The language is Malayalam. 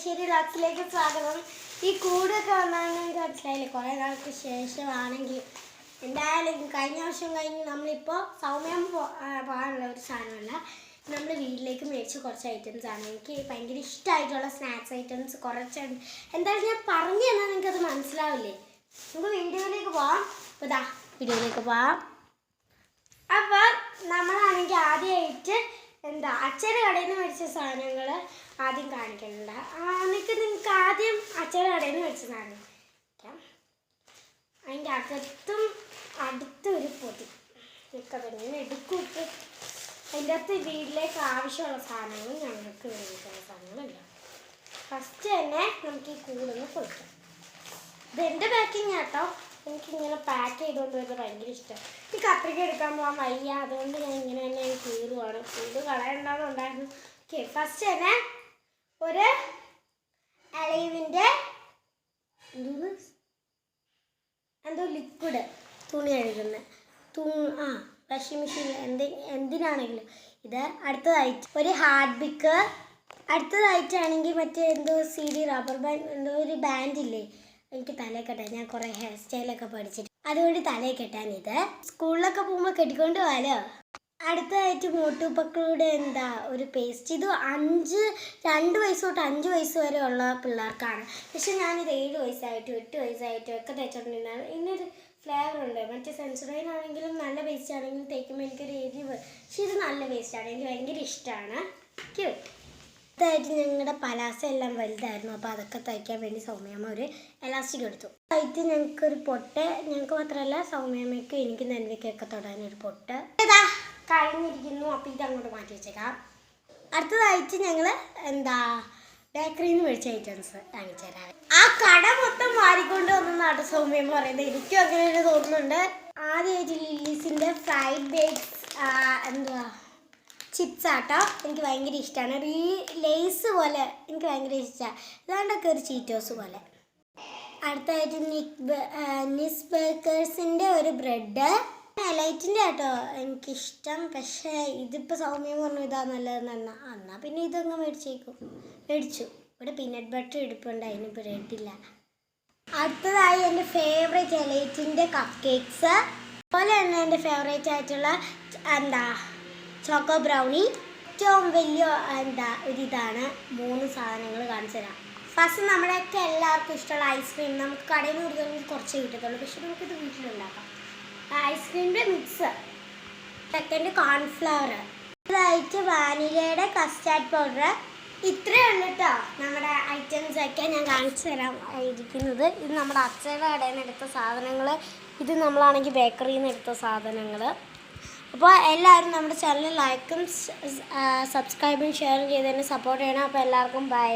ഐശ്വര്യ വ്ളോഗ്സിലേക്ക് സ്വാഗതം. ഈ കൂടൊക്കെ വന്നാണെന്ന് എനിക്ക് മനസ്സിലായില്ലേ, കുറേ നാൾക്ക് ശേഷമാണെങ്കിൽ. എന്തായാലും കഴിഞ്ഞ വർഷം കഴിഞ്ഞ് നമ്മളിപ്പോൾ സൗമ്യം പോകാനുള്ള ഒരു സാധനമല്ല, നമ്മൾ വീട്ടിലേക്ക് മേടിച്ച കുറച്ച് ഐറ്റംസ് ആണ്. എനിക്ക് ഭയങ്കര ഇഷ്ടമായിട്ടുള്ള സ്നാക്സ് ഐറ്റംസ് കുറച്ചുണ്ട്. എന്തായാലും ഞാൻ പറഞ്ഞു തന്നാൽ നിങ്ങൾക്കത് മനസ്സിലാവില്ലേ. നമുക്ക് വീഡിയോയിലേക്ക് പോവാം. അപ്പോൾ ഇതാ വീഡിയോയിലേക്ക് പോവാം. അപ്പോൾ നമ്മളാണെങ്കിൽ ആദ്യമായിട്ട് അച്ഛൻ്റെ കടയിൽ നിന്ന് മേടിച്ച സാധനങ്ങൾ ആദ്യം കാണിക്കുന്നുണ്ട്. നിങ്ങൾക്ക് ആദ്യം അച്ഛൻ്റെ കടയിൽ നിന്ന് മേടിച്ച സാധനം അതിൻ്റെ അടുത്തൊരു പൊതി ഒക്കെ തന്നെ എടുക്കൂട്ട്. അതിൻ്റെ അകത്ത് വീട്ടിലേക്ക് ആവശ്യമുള്ള സാധനങ്ങൾ ഞങ്ങൾക്ക് വേണ്ടിയിട്ടുള്ള സാധനങ്ങളില്ല. ഫസ്റ്റ് തന്നെ നമുക്ക് ഈ കൂടൊന്ന് പൊളിക്കാം. ഇതെൻ്റെ പാക്കിങ് കേട്ടോ. എനിക്കിങ്ങനെ പാക്ക് ചെയ്തുകൊണ്ട് വരുന്നത് ഭയങ്കര ഇഷ്ടം. ഈ കത്രിക എടുക്കാൻ പോകാൻ വയ്യ, അതുകൊണ്ട് ഞാൻ ഇങ്ങനെ തന്നെ കീറുവാണ്. കൂട് കളയണ്ടെന്നുണ്ടായിരുന്നു. ഓക്കെ, ഫസ്റ്റ് തന്നെ ഒരു അലൈവിൻ്റെ എന്തോ ലിക്വിഡ് തുണി കഴുകുന്നത് വാഷിംഗ് മെഷീൻ എന്തിനാണെങ്കിലും ഇത്. അടുത്തതായിട്ട് ഒരു ഹാർഡ് ബിക്ക്. അടുത്തതായിട്ടാണെങ്കിൽ മറ്റേ എന്തോ CD റബ്ബർ ബാൻഡ് എന്തോ ഒരു ബാൻഡില്ലേ, എനിക്ക് തലയിൽ കെട്ടാൻ. ഞാൻ കുറേ ഹെയർ സ്റ്റൈലൊക്കെ പഠിച്ചിട്ട് അതുകൊണ്ട് തലയിൽ കെട്ടാൻ ഇത്. സ്കൂളിലൊക്കെ പോകുമ്പോൾ കെട്ടിക്കൊണ്ട് പോകാലോ. അടുത്തതായിട്ട് മോട്ടുപക്കളുടെ ഒരു പേസ്റ്റ്. ഇത് 2 വയസ്സ് തൊട്ട് 5 വയസ്സ് വരെ ഉള്ള പിള്ളേർക്കാണ്. പക്ഷെ ഞാനിത് 7 വയസ്സായിട്ടും 8 വയസ്സായിട്ടും ഒക്കെ തേച്ചോണ്ടിരുന്നാണ്. ഇതിനൊരു ഫ്ലേവർ ഉണ്ട്. മറ്റേ സെൻസോഡൈൻ ആണെങ്കിലും നല്ല പേസ്റ്റ് ആണെങ്കിലും തേക്കുമ്പോൾ എനിക്കൊരു എരിവ്. പക്ഷെ ഇത് നല്ല പേസ്റ്റാണ്, എനിക്ക് ഭയങ്കര ഇഷ്ടമാണ്. അടുത്തായിട്ട് ഞങ്ങളുടെ പലാസ എല്ലാം വലുതായിരുന്നു, അപ്പോൾ അതൊക്കെ തയ്ക്കാൻ വേണ്ടി സൗമ്യമ്മ ഒരു എലാസ്റ്റിക് എടുത്തു. ആയിട്ട് ഞങ്ങൾക്കൊരു പൊട്ട്, ഞങ്ങൾക്ക് മാത്രമല്ല സൗമ്യമ്മയ്ക്കും എനിക്ക് നെൻവയ്ക്കൊക്കെ തൊടാനൊരു പൊട്ട് ഇതാ കഴിഞ്ഞിരിക്കുന്നു. അപ്പോൾ ഇത് അങ്ങോട്ട് മാറ്റി വെച്ചേക്കാം. അടുത്തതായിട്ട് ഞങ്ങൾ ബേക്കറിയിൽ നിന്ന് മേടിച്ച ഐറ്റംസ് കാണിച്ചു തരാം. ആ കട മൊത്തം മാറിക്കൊണ്ട് വന്നാണ് സൗമ്യമ്മ പറയുന്നത്. എനിക്കും അങ്ങനെ ഒരു തോന്നുന്നുണ്ട്. ആദ്യമായിട്ട് ലില്ലീസിൻ്റെ ഫ്രൈഡ് ബേക്സ് ചിപ്സ് ആട്ടോ. എനിക്ക് ഭയങ്കര ഇഷ്ടമാണ്. ഈ ലേസ് പോലെ എനിക്ക് ഭയങ്കര ഇഷ്ടമാണ്. ഇതാണ്ടൊക്കെ ഒരു ചീറ്റോസ് പോലെ. അടുത്തായിട്ട് നിസ് ബേക്കേഴ്സിൻ്റെ ഒരു ബ്രെഡ്. ലൈറ്റിൻ്റെ ആട്ടോ എനിക്കിഷ്ടം. പക്ഷേ ഇതിപ്പോൾ സൗമ്യം പറഞ്ഞു ഇതാ നല്ലതെന്ന്. എന്നാൽ പിന്നെ ഇതങ്ങ് മേടിച്ചു. ഇവിടെ പീനട്ട് ബട്ടർ ഇടുപ്പുണ്ട്, അതിന് ബ്രെഡില്ല. അടുത്തതായി എൻ്റെ ഫേവറേറ്റ് ലൈറ്റിൻ്റെ കപ്പ് കേക്ക്സ്. അതുപോലെ തന്നെ എൻ്റെ ഫേവറേറ്റ് ആയിട്ടുള്ള ചോക്കോ ബ്രൗണി. ഏറ്റവും വലിയ ഒരിതാണ്. 3 സാധനങ്ങൾ കാണിച്ചു തരാം. ഫസ്റ്റ് നമ്മുടെയൊക്കെ എല്ലാവർക്കും ഇഷ്ടമുള്ള ഐസ്ക്രീം. നമുക്ക് കടയിൽ നിന്ന് കൊടുക്കണമെങ്കിൽ കുറച്ച് കിട്ടത്തുള്ളൂ, പക്ഷെ നമുക്കിത് വീട്ടിലുണ്ടാക്കാം. ഐസ്ക്രീമിൻ്റെ മിക്സ്. Second cornflour. ഇതായിട്ട് വാനിലയുടെ കസ്റ്റാർഡ് പൗഡർ. ഇത്രയേ ഉള്ളൂ കേട്ടോ നമ്മുടെ ഐറ്റംസ് ഒക്കെ ഞാൻ കാണിച്ചു തരാൻ ഇരിക്കുന്നത്. ഇത് നമ്മുടെ അച്ഛൻ്റെ കടയിൽ നിന്ന് എടുത്ത സാധനങ്ങൾ. ഇത് നമ്മളാണെങ്കിൽ ബേക്കറിയിൽ നിന്ന് എടുത്ത സാധനങ്ങൾ. അപ്പോൾ എല്ലാവരും നമ്മുടെ ചാനൽ ലൈക്കും സബ്സ്ക്രൈബും ഷെയറും ചെയ്തതിന് സപ്പോർട്ട് ചെയ്യണം. അപ്പോൾ എല്ലാവർക്കും ബൈ.